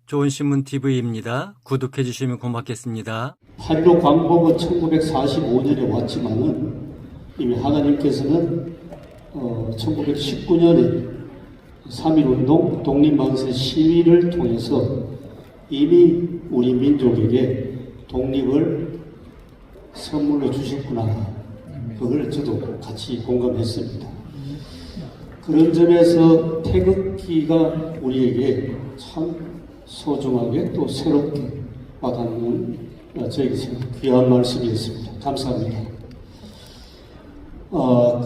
좋은신문TV입니다. 구독해 주시면 고맙겠습니다. 8.15 광복은 1945년에 왔지만은 이미 하나님께서는 1919년에 3.1운동 독립만세 시위를 통해서 이미 우리 민족에게 독립을 선물로 주셨구나. 그걸 저도 같이 공감했습니다. 그런 점에서 태극기가 우리에게 참 소중하게 또 새롭게 와닿는 저에게 귀한 말씀이었습니다. 감사합니다.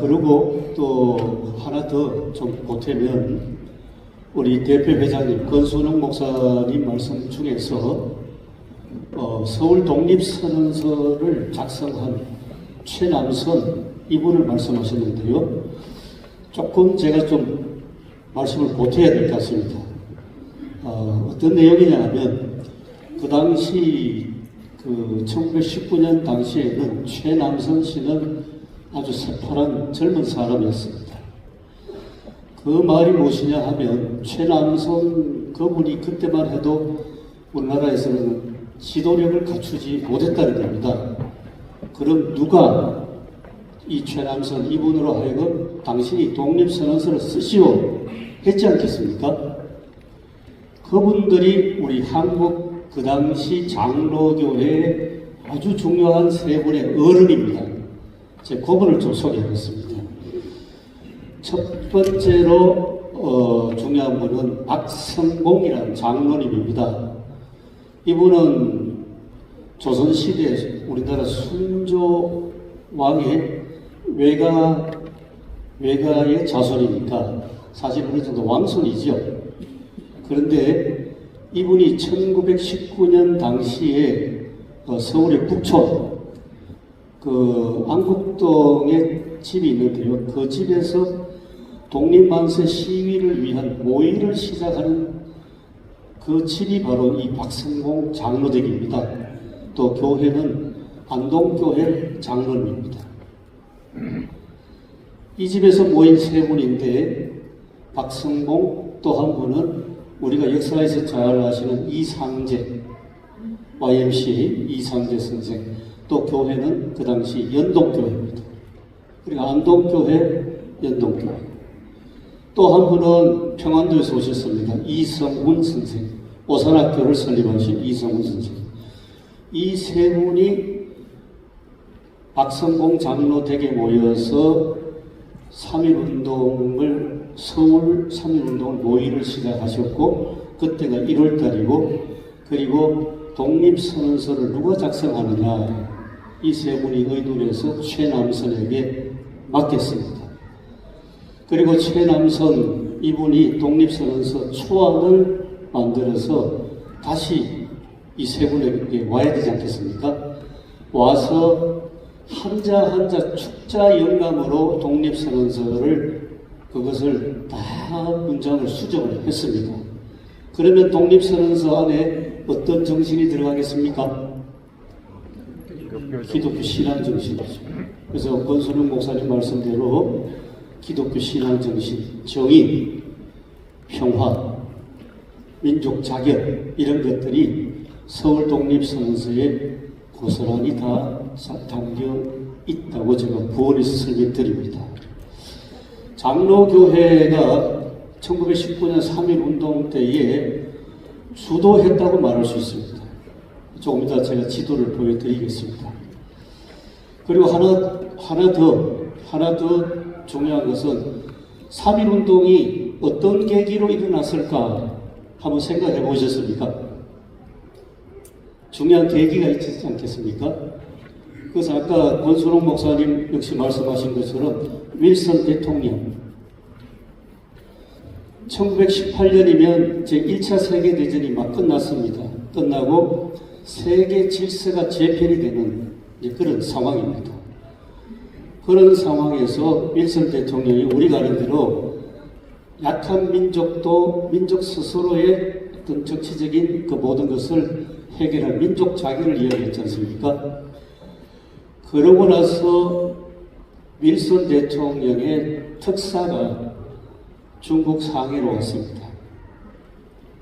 그리고 또 하나 더 좀 보태면 우리 대표회장님 권순홍 목사님 말씀 중에서 서울 독립선언서를 작성한 최남선 이분을 말씀하셨는데요. 조금 제가 좀 말씀을 보태야 될 것 같습니다. 어떤 내용이냐 하면 그 당시 1919년 당시에는 최남선 씨는 아주 새파란 젊은 사람이었습니다. 그 말이 무엇이냐 하면 최남선 그분이 그때만 해도 우리나라에서는 지도력을 갖추지 못했다는 겁니다. 그럼 누가 이 최남선 이분으로 하여금 당신이 독립선언서를 쓰시오 했지 않겠습니까? 그분들이 우리 한국 그 당시 장로교회의 아주 중요한 세 분의 어른입니다. 제 그분을 좀 소개하겠습니다. 첫 번째로 중요한 분은 박성봉이라는 장로님입니다. 이분은 조선시대 우리나라 순조 왕의 외가의 자손이니까 사실 어느 정도 왕손이죠. 그런데 이분이 1919년 당시에 서울의 북촌 안국동에 집이 있는데요. 그 집에서 독립만세 시위를 위한 모의를 시작하는 그 집이 바로 이 박성봉 장로댁입니다. 또 교회는 안동교회 장로님입니다. 이 집에서 모인 세 분인데 박성봉 또 한 분은 우리가 역사에서 잘 아시는 이상제 YMC 이상제 선생, 또 교회는 그 당시 연동교회입니다. 그리고 안동교회 연동교회. 또 한 분은 평안도에서 오셨습니다. 이성훈 선생, 오산학교를 설립하신 이성훈 선생. 이 세 분이 박성봉 장로 댁에 모여서 3.1운동을 서울 3.1운동을 모의를 시작하셨고 그때가 1월달이고 그리고 독립선언서를 누가 작성하느냐 이 세 분이 의논해서 최남선에게 맡겼습니다. 그리고 최남선 이분이 독립선언서 초안을 만들어서 다시 이 세 분에게 와야 되지 않겠습니까? 와서 한자 한자 축자 영감으로 독립선언서를 그것을 다 문장을 수정을 했습니다. 그러면 독립선언서 안에 어떤 정신이 들어가겠습니까? 기독교 신앙 정신이죠. 그래서 권순홍 목사님 말씀대로 기독교 신앙 정신, 정의, 평화, 민족 자격 이런 것들이 서울 독립선언서에 고스란히 다 담겨 있다고 제가 부원해서 설명드립니다. 장로교회가 1919년 3.1운동 때에 주도했다고 말할 수 있습니다. 조금 이따 제가 지도를 보여드리겠습니다. 그리고 하나 더 중요한 것은 3.1운동이 어떤 계기로 일어났을까 한번 생각해 보셨습니까? 중요한 계기가 있지 않겠습니까? 그래서 아까 권순홍 목사님 역시 말씀하신 것처럼 윌슨 대통령 1918년이면 제1차 세계대전이 막 끝났습니다. 끝나고 세계 질서가 재편이 되는 그런 상황입니다. 그런 상황에서 윌슨 대통령이 우리가 아는 대로 약한 민족도 민족 스스로의 어떤 정치적인 그 모든 것을 해결할 민족 자기를 이야기했지 않습니까? 그러고 나서 윌슨 대통령의 특사가 중국 상해로 왔습니다.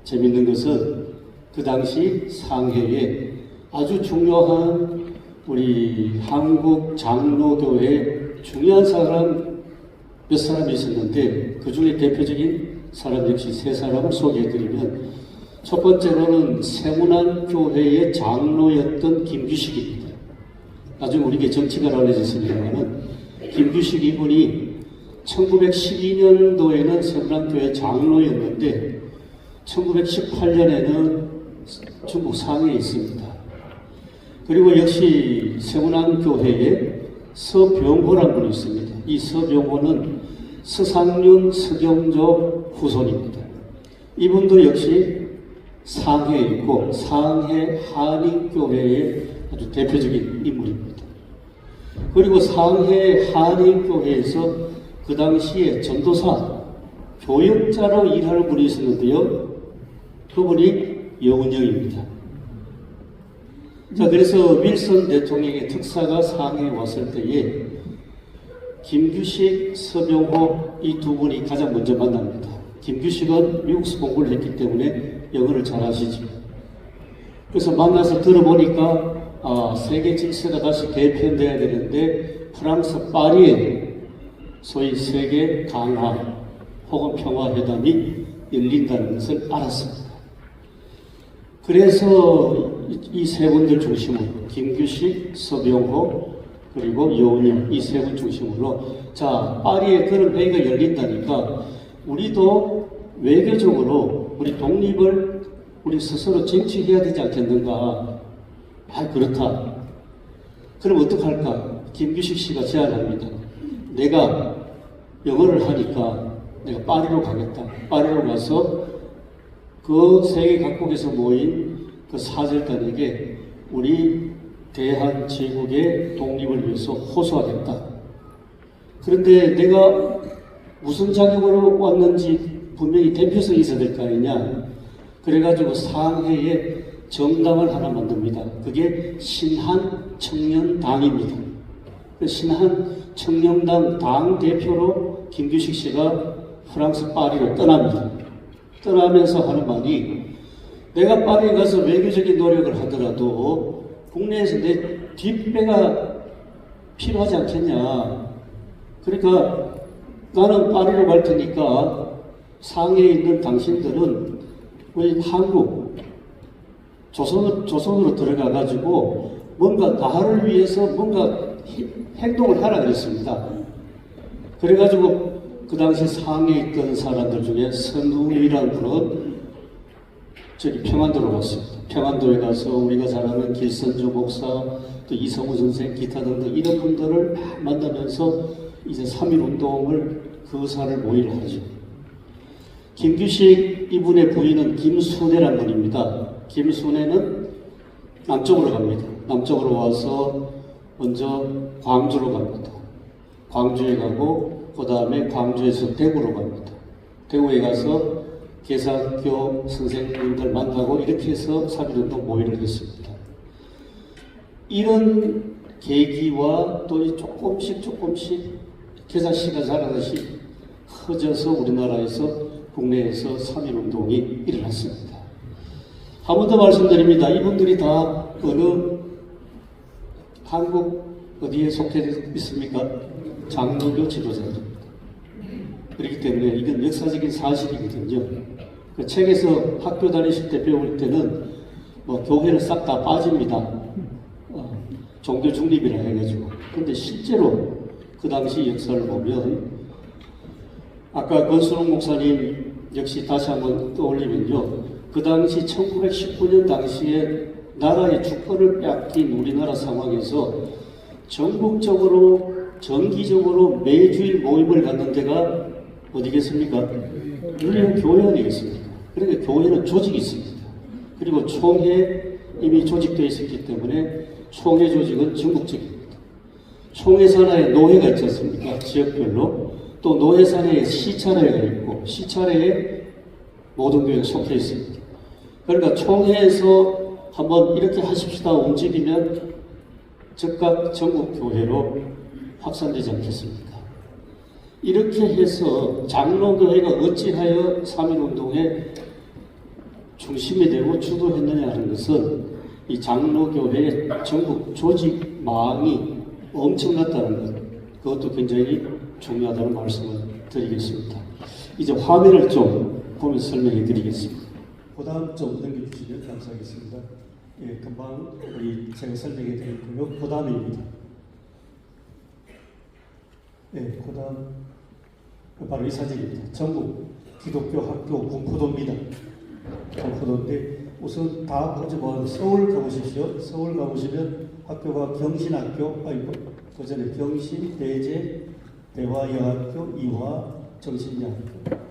재밌는 것은 그 당시 상해에 아주 중요한 우리 한국 장로교회 중요한 사람 몇 사람이 있었는데 그 중에 대표적인 사람 역시 세 사람을 소개해드리면 첫 번째로는 세문안 교회의 장로였던 김규식입니다. 나중에 우리에게 정치가로 알려졌습니다만은 김규식 이분이 1912년도에는 세문안 교회 장로였는데 1918년에는 중국 상해에 있습니다. 그리고 역시 세문안 교회에 서병호라는 분이 있습니다. 이 서병호는 서상륜 서경조 후손입니다. 이분도 역시 상해에 있고 상해 한인교회의 아주 대표적인 인물입니다. 그리고 상해 한인교회에서 그 당시에 전도사, 교역자로 일하는 분이 있었는데요. 그분이 여운영입니다. 자, 그래서 윌슨 대통령의 특사가 상해에 왔을 때에 김규식, 서병호 이 두 분이 가장 먼저 만납니다. 김규식은 미국에서 공부를 했기 때문에 영어를 잘 아시죠. 그래서 만나서 들어보니까 세계 질서가 다시 개편돼야 되는데 프랑스 파리에 소위 세계 강화 혹은 평화회담이 열린다는 것을 알았습니다. 그래서 이 세 분들 중심으로 김규식, 서병호 그리고 여운영 이 세 분 중심으로 자 파리에 그런 회의가 열린다니까 우리도 외교적으로 우리 독립을 우리 스스로 쟁취해야 되지 않겠는가. 그렇다. 그럼 어떡할까? 김규식 씨가 제안합니다. 내가 영어를 하니까 내가 파리로 가겠다. 파리로 가서 그 세계 각국에서 모인 그 사절단에게 우리 대한제국의 독립을 위해서 호소하겠다. 그런데 내가 무슨 자격으로 왔는지 분명히 대표성이 있어야 될 거 아니냐. 그래가지고 상해에 정당을 하나 만듭니다. 그게 신한청년당입니다. 그 신한청년당 당 대표로 김규식 씨가 프랑스 파리로 떠납니다. 떠나면서 하는 말이 내가 파리에 가서 외교적인 노력을 하더라도 국내에서 내 뒷배가 필요하지 않겠냐. 그러니까 나는 파리로 갈 테니까 상해에 있는 당신들은 우리 한국 조선으로 들어가가지고 뭔가 나를 위해서 뭔가 행동을 하라 그랬습니다. 그래가지고 그 당시 상해에 있던 사람들 중에 선웅이라는 분은 저기 평안도로 왔습니다. 평안도에 가서 우리가 잘 아는 길선조 목사, 또 이성우 선생, 기타 등등 이런 분들을 만나면서 이제 3.1운동을 그 의사를 모의를 하죠. 김규식 이분의 부인은 김순애라는 분입니다. 김순애는 남쪽으로 갑니다. 남쪽으로 와서 먼저 광주로 갑니다. 광주에 가고 그 다음에 광주에서 대구로 갑니다. 대구에 가서 개사교 선생님들 만나고 이렇게 해서 3.1운동 모의를 했습니다. 이런 계기와 또 조금씩 계사씨가 자라듯이 커져서 우리나라에서 국내에서 3.1운동이 일어났습니다. 한 번 더 말씀드립니다. 이분들이 다 어느 한국 어디에 속해 있습니까? 장로교 지도자들입니다. 그렇기 때문에 이건 역사적인 사실이거든요. 그 책에서 학교 다니실 때 배울 때는 뭐 교회를 싹 다 빠집니다. 종교 중립이라 해가지고. 근데 실제로 그 당시 역사를 보면 아까 권순홍 목사님 역시 다시 한번 떠올리면요. 그 당시 1919년 당시에 나라의 주권을 빼앗긴 우리나라 상황에서 전국적으로 정기적으로 매주일 모임을 갖는 데가 어디겠습니까? 우리 교회 아니겠습니까? 그러니까 교회는 조직이 있습니다. 그리고 총회 이미 조직되어 있었기 때문에 총회 조직은 전국적입니다. 총회 산하에 노회가 있지 않습니까? 지역별로. 또 노회 산하에 시차례가 있고 시차례에 모든 교회가 속해 있습니다. 그러니까 총회에서 한번 이렇게 하십시다 움직이면 즉각 전국 교회로 확산되지 않겠습니까? 이렇게 해서 장로교회가 어찌하여 3.1운동에 중심이 되고 주도했느냐 하는 것은 이 장로교회의 전국 조직망이 엄청났다는 것, 그것도 굉장히 중요하다는 말씀을 드리겠습니다. 이제 화면을 좀 보면서 설명해 드리겠습니다. 그 다음 좀 넘겨주시면 감사하겠습니다. 예, 금방 제가 설명해 드렸고요. 그 다음입니다. 예, 그 다음 바로 이 사진입니다. 전국 기독교 학교 군포도입니다. 군포도인데 우선 다 보지 말고 서울 가보십시오. 서울 가보시면 학교가 경신학교, 그 전에 경신, 대제, 대화여학교, 이화, 정신여학교.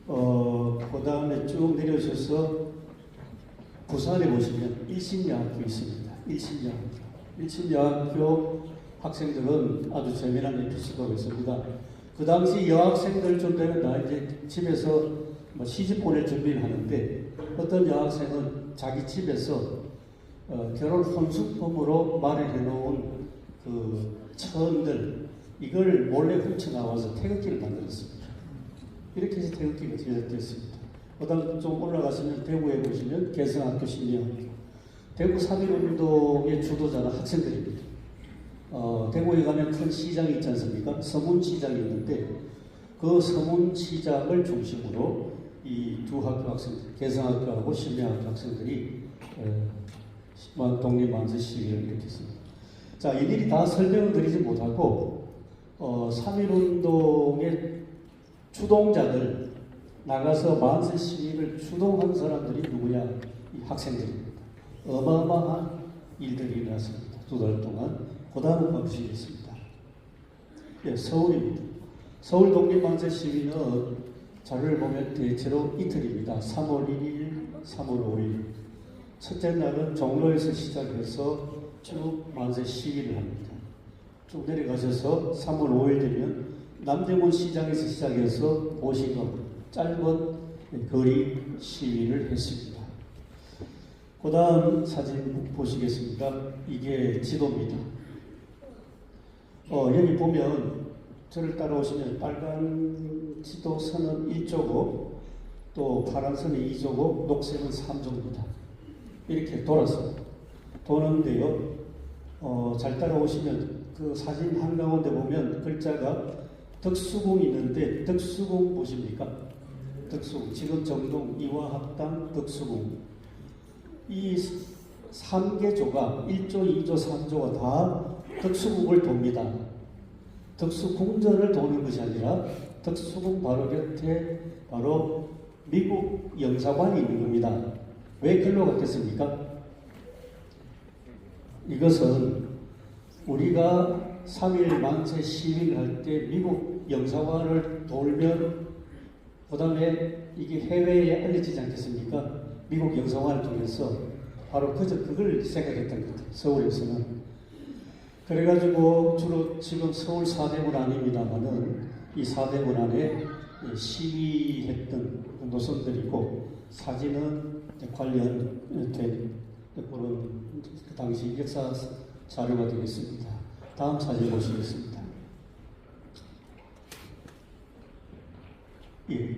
그 다음에 쭉 내려오셔서 부산에 보시면 일신여학교 있습니다. 일신여학교 학생들은 아주 재미난 에피소드가 있습니다. 그 당시 여학생들 되면 다 이제 집에서 시집 보낼 준비를 하는데 어떤 여학생은 자기 집에서 결혼 혼수품으로 마련해 놓은 그 천들 이걸 몰래 훔쳐 나와서 태극기를 만들었습니다. 이렇게 해서 태극기가 제작됐습니다. 그 다음 좀 올라가시면 대구에 보시면 개성학교, 신리학교. 대구 3.1운동의 주도자는 학생들입니다. 대구에 가면 큰 시장이 있지 않습니까? 서문시장이 있는데 그 서문시장을 중심으로 이 두 학교 학생들, 개성학교하고 신리학교 학생들이 독립만세 시위를 일으켰습니다. 자, 이들이 다 설명을 드리지 못하고 3.1운동의 주동자들, 나가서 만세 시위를 주동한 사람들이 누구냐? 이 학생들입니다. 어마어마한 일들이 일어났습니다. 2달 동안. 그 다음은 봐주시겠습니다. 예, 서울입니다. 서울 독립만세 시위는 자료를 보면 대체로 이틀입니다. 3월 1일, 3월 5일. 첫째 날은 종로에서 시작해서 쭉 만세 시위를 합니다. 쭉 내려가셔서 3월 5일 되면 남대문 시장에서 시작해서 보시고 짧은 거리 시위를 했습니다. 그 다음 사진 보시겠습니다. 이게 지도입니다. 여기 보면 저를 따라오시면 빨간 지도 선은 1조고 또 파란 선이 2조고 녹색은 3조입니다. 이렇게 돌았습니다. 도는데요. 잘 따라오시면 그 사진 한가운데 보면 글자가 덕수궁이 있는데 덕수궁 보십니까? 덕수궁. 지금 정동 이화학당 덕수궁. 이 3개조가 1조, 2조, 3조가 다 덕수궁을 돕니다. 덕수궁전을 도는 것이 아니라 덕수궁 바로 곁에 바로 미국 영사관이 있는 겁니다. 왜 글로 갔겠습니까? 이것은 우리가 3.1 만세 시위를 할 때 미국 영사관을 돌면 그 다음에 이게 해외에 알려지지 않겠습니까? 미국 영사관을 통해서 바로 그걸 생각했던 것 같아요. 서울에서는. 그래가지고 주로 지금 서울 사대문 아닙니다만은 이 사대문 안에 시위했던 노선들이고 사진은 관련된 그런 그 당시 역사 자료가 되겠습니다. 다음 사진 보시겠습니다. 예.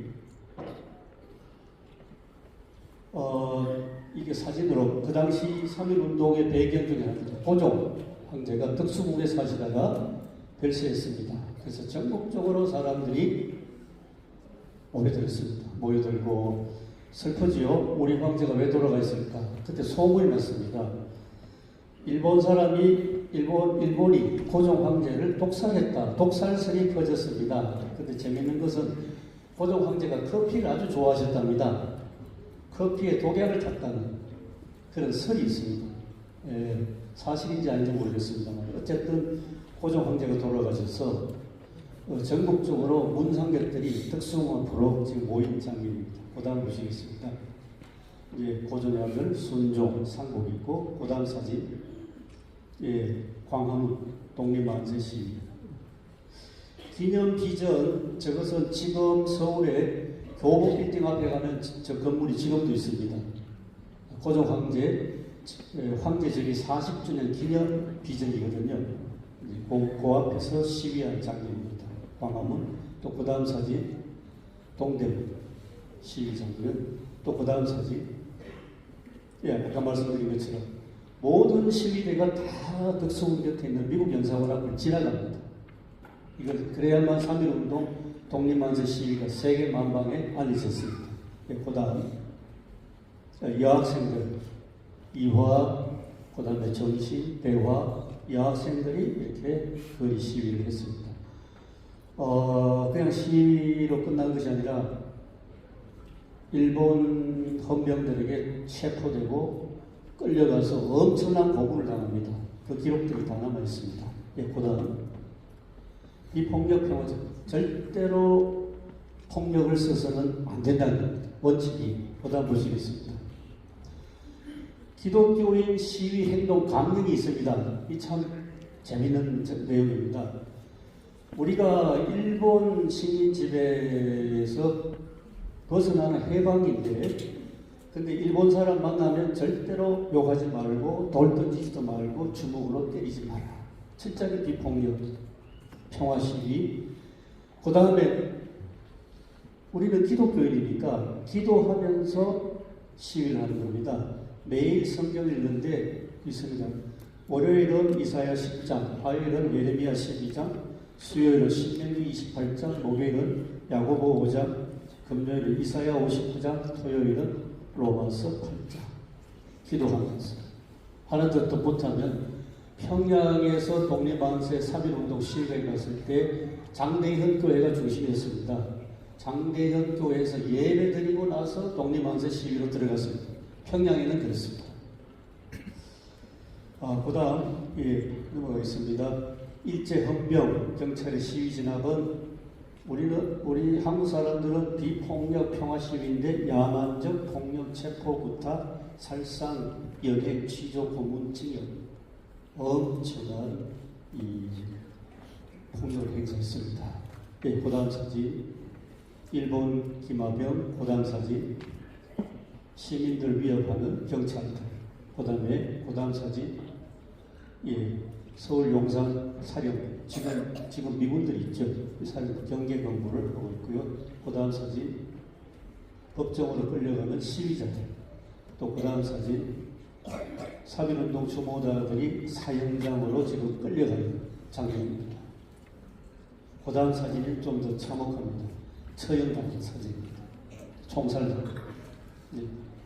이게 사진으로 그 당시 3.1운동의 배경 중에 하나입니다. 고종 황제가 덕수궁에 사시다가 별세했습니다. 그래서 전국적으로 사람들이 모여들고 슬프지요. 우리 황제가 왜 돌아가있을까? 그때 소문이 났습니다. 일본이 고종 황제를 독살했다. 독살설이 퍼졌습니다. 근데 재밌는 것은 고종 황제가 커피를 아주 좋아하셨답니다. 커피에 독약을 탔다는 그런 설이 있습니다. 사실인지 아닌지 모르겠습니다만 어쨌든 고종 황제가 돌아가셔서 전국적으로 문상객들이 덕수궁 앞으로 지금 모인 장면입니다. 그 다음 보시겠습니다. 이제 고종의 아들 순종 상복 있고 그 다음 사진 광화문 독립만세 시위 기념 비전 저것은 지금 서울에 교복 빌딩 앞에 가면 저 건물이 지금도 있습니다. 고종 황제절기 40주년 기념 비전이거든요. 그 앞에서 시위한 장면입니다. 광화문 또 그 다음 사진 동대문 시위 장면 또 그 다음 사진. 예, 아까 말씀드린 것처럼 모든 시위대가 다 덕수궁 곁에 있는 미국 연사관 앞을 지나갑니다. 이걸 그래야만 3.1운동 독립만세 시위가 세계 만방에 알려졌습니다. 예, 그 다음 여학생들 이화, 그 다음에 정치, 대화 여학생들이 이렇게 거리 시위를 했습니다. 그냥 시위로 끝난 것이 아니라 일본 헌병들에게 체포되고 끌려가서 엄청난 고문을 당합니다. 그 기록들이 다 남아 있습니다. 예, 그 다음 비폭력 평화 절대로 폭력을 써서는 안 된다는 원칙이 그 다음 보시겠습니다. 기독교인 시위 행동 강령이 있습니다. 이 참 재미있는 내용입니다. 우리가 일본 식민 지배에서 벗어나는 해방인데, 근데 일본 사람 만나면 절대로 욕하지 말고 돌 던지지도 말고 주먹으로 때리지 마라. 철저하게 비폭력, 평화 시위. 그 다음에 우리는 기독교인이니까 기도하면서 시위를 하는 겁니다. 매일 성경을 읽는데 있습니다. 월요일은 이사야 10장, 화요일은 예레미야 12장, 수요일은 신명기 28장, 목요일은 야고보 5장, 금요일은 이사야 59장, 토요일은 로마서 8장. 기도하면서 하는 듯도 못하면 평양에서 독립만세 3.1운동 시위가 일어났을 때 장대현 교회가 중심이었습니다. 장대현 교회에서 예배 드리고 나서 독립만세 시위로 들어갔습니다. 평양에는 그렇습니다. 그 다음 넘어가겠습니다. 일제 헌병 경찰의 시위 진압은 우리 한국 사람들은 비폭력 평화 시위인데 야만적 폭력 체포 구타 살상 연행 취조 고문 징역 엄청난 이 폭력을 행사했습니다. 예, 그 다음 사진 일본 기마병, 그 다음 사진 시민들 위협하는 경찰들, 그 다음 사진 서울 용산 사령 지금 미군들이 있죠. 사령 경계 근무를 하고 있고요. 그 다음 사진 법정으로 끌려가는 시위자들, 또 그 다음 사진 3.1운동 주모자들이 사형장으로 지금 끌려가는 장면입니다. 그 다음 사진이 좀 더 참혹합니다. 처형당한 사진입니다. 총살당.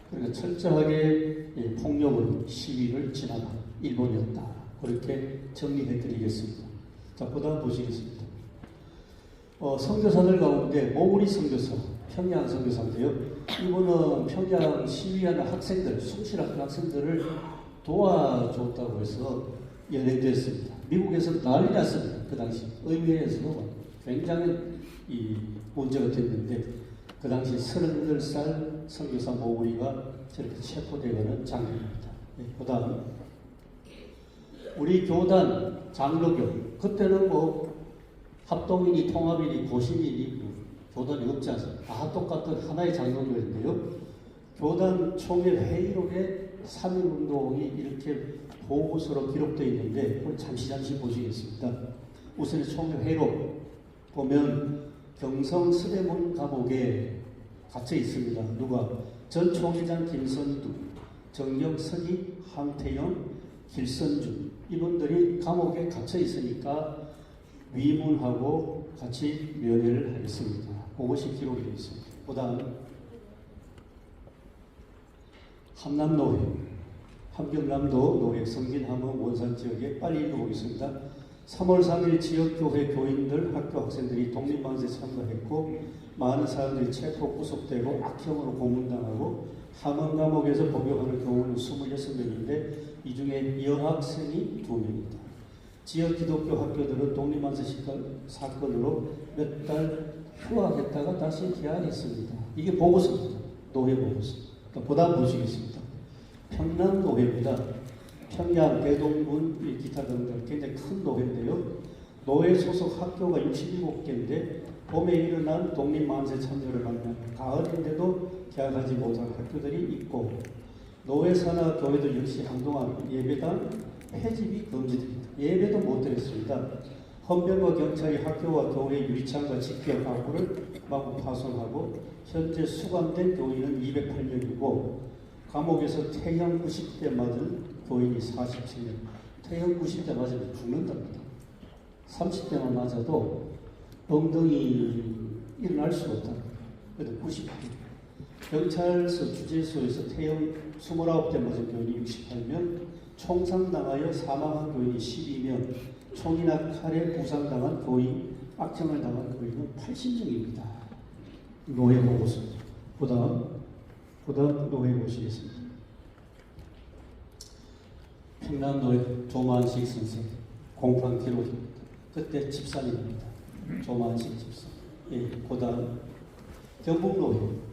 그러니까 철저하게 폭력으로 시위를 진압한 일본이었다. 그렇게 정리해드리겠습니다. 자, 그 다음 보시겠습니다. 선교사들 가운데 모구리 선교사, 평양 선교사인데요. 이분은 평양 시위하는 학생들, 숭실한 학생들을 도와줬다고 해서 연행됐습니다. 미국에서 난리 났습니다. 그 당시 의회에서도 굉장히 문제가 됐는데 그 당시 38살 선교사 모구리가 저렇게 체포되는 장면입니다. 그 다음 우리 교단 장로교 그때는 합동이니 통합이니 고신이니 교단이 없지 않습니까? 다 똑같은 하나의 장로교인데요. 교단 총회 회의록에 3.1운동이 이렇게 보고서로 기록되어 있는데 오늘 잠시 보시겠습니다. 우선 총회 회의록 보면 경성 서대문 감옥에 갇혀 있습니다. 누가? 전 총회장 김선두, 정경선이, 한태영, 길선주 이분들이 감옥에 갇혀 있으니까 위문하고 같이 면회를 하겠습니다. 그것이 기록이 되어 있습니다. 그 다음 함남노회, 함경남도 노회 성진함흥 원산 지역에 빨리 읽어보겠습니다. 3월 3일 지역교회 교인들, 학교 학생들이 독립만세 참가했고 많은 사람들이 체포 구속되고 악형으로 고문당하고 함흥 감옥에서 복역하는 경우는 26명인데 이 중에 여학생이 2명입니다. 지역 기독교 학교들은 독립만세 사건으로 몇 달 휴학했다가 다시 개학했습니다. 이게 보고서입니다. 노회 보고서. 그 다음 보시겠습니다. 평남 노회입니다. 평양, 대동군, 기타 등등 굉장히 큰 노회인데요. 노회 소속 학교가 67개인데 봄에 일어난 독립만세 참여를 하면 가을인데도 개학하지 못한 학교들이 있고 노회 산하 교회들 역시 한동안 예배당 폐집이 금지됩니다. 예배도 못 드렸습니다. 헌병과 경찰이 학교와 교회 유리창과 집결 가구를 마구 파손하고 현재 수감된 교인은 208명이고 감옥에서 태형 90대 맞은 교인이 47명. 태형 90대 맞으면 죽는답니다. 30대만 맞아도 엉덩이 일어날 수가 없다. 그래도 90대. 경찰서 주재소에서 태형 29대 맞은 교인이 68명, 총상당하여 사망한 교인이 12명, 총이나 칼에 부상당한 교인, 악정을 당한 교인은 80명입니다. 노예 보고서. 그다음 노예 보시겠습니다. 평남노예 조만식 선생 공판 기록입니다. 그때 집사님입니다. 조만식 집사. 예, 그다음 경북노예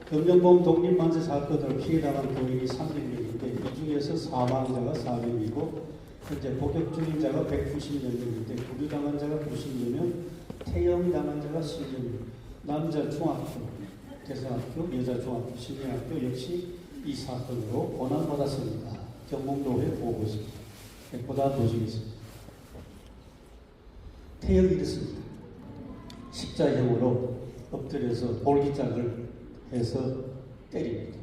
금정봉 독립만세 사건으로 피해당한 교인이 300명인데 이 중에서 사망자가 4명이고 현재 복역 중인 자가 190여 명인데 구류당한 자가 90여 명, 태형당한 자가 10여 명. 남자 중학교, 대성학교, 여자 중학교, 신림학교 역시 이 사건으로 고난받았습니다. 경북노회 보고서. 보다 보시겠습니다. 태형이 이렇습니다. 십자형으로 엎드려서 볼기장을 해서 때립니다.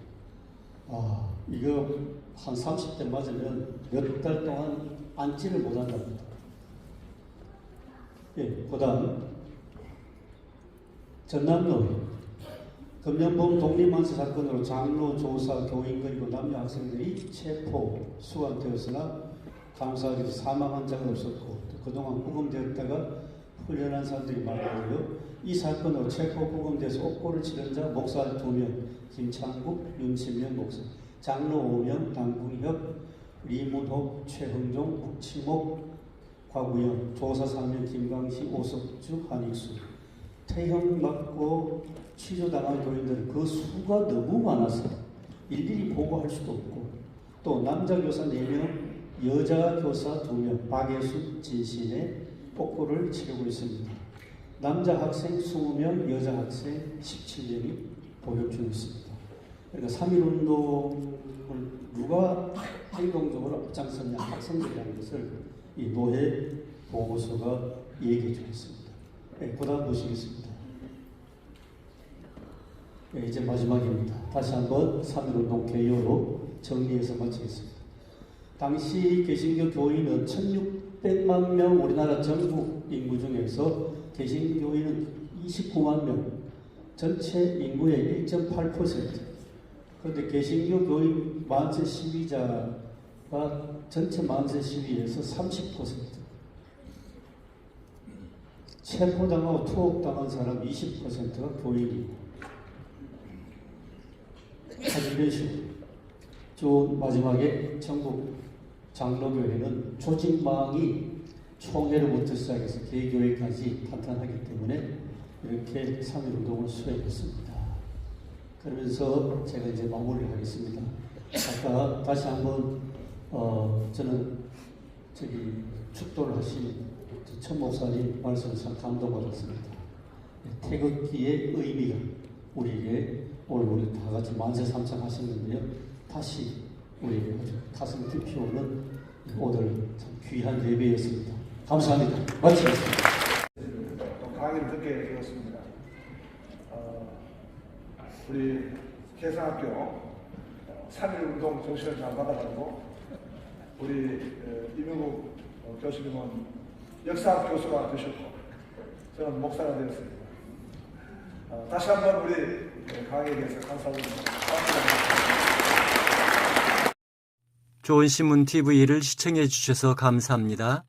이거 한 30대 맞으면 몇 달 동안 앉지를 못한답니다. 예, 그 다음 전남노회 금년봉 독립만세 사건으로 장로, 조사, 교인 그리고 남녀 학생들이 체포, 수감되었으나 감사하게도 사망한 자가 없었고 그동안 구금되었다가 훈련한 사람들이 많아요. 이 사건으로 체포 구금돼서 옥고를 치른 자 목사 2명, 김창국, 윤칠명 목사, 장로 5명, 당궁협, 리문옥, 최흥종, 국치목, 곽우영, 조사 3명, 김광시, 오석주, 한익수. 태형 맞고 취조당한 교인들은 그 수가 너무 많아서 일일이 보고할 수도 없고 또 남자 교사 4명, 여자 교사 2명, 박예수, 진신의 옥고를 치르고 있습니다. 남자 학생 20명, 여자 학생 17명이 복역 중에 있습니다. 그러니까 3.1운동을 누가 행동적으로 앞장섰냐 학생들이라는 것을 이 노회 보고서가 얘기해 주겠습니다. 네, 그 다음 보시겠습니다. 네, 이제 마지막입니다. 다시 한번 3.1운동 개요로 정리해서 마치겠습니다. 당시 개신교 교인은 1600만 명 우리나라 전국 인구 중에서 개신교인은 29만 명, 전체 인구의 1.8%. 그런데 개신교 교인 만세 시위자가 전체 만세 시위에서 30%. 체포당하고 투옥당한 사람 20%가 교인이고. 이런 식으로. 쭉 마지막에 전국 장로교회는 조직망이 총회로부터 시작해서 개교회까지 탄탄하기 때문에 이렇게 3.1운동을 수행했습니다. 그러면서 제가 이제 마무리를 하겠습니다. 아까 다시 한번 저는 축도를 하신 천 목사님 말씀을 참 감동받았습니다. 태극기의 의미가 우리에게 오늘 우리 다 같이 만세 삼창 하셨는데요. 다시 우리에게 아주 가슴 깊이 오는 오늘 참 귀한 예배였습니다. 감사합니다. 마치겠습니다. 강의를 듣게 되었습니다. 우리 개성학교 3.1운동 정신을 잘 받아가지고 우리 이명국 교수님은 역사학 교수가 되셨고 저는 목사가 되었습니다. 다시 한번 우리 강의에 대해서 감사드립니다. 좋은 신문 TV를 시청해 주셔서 감사합니다.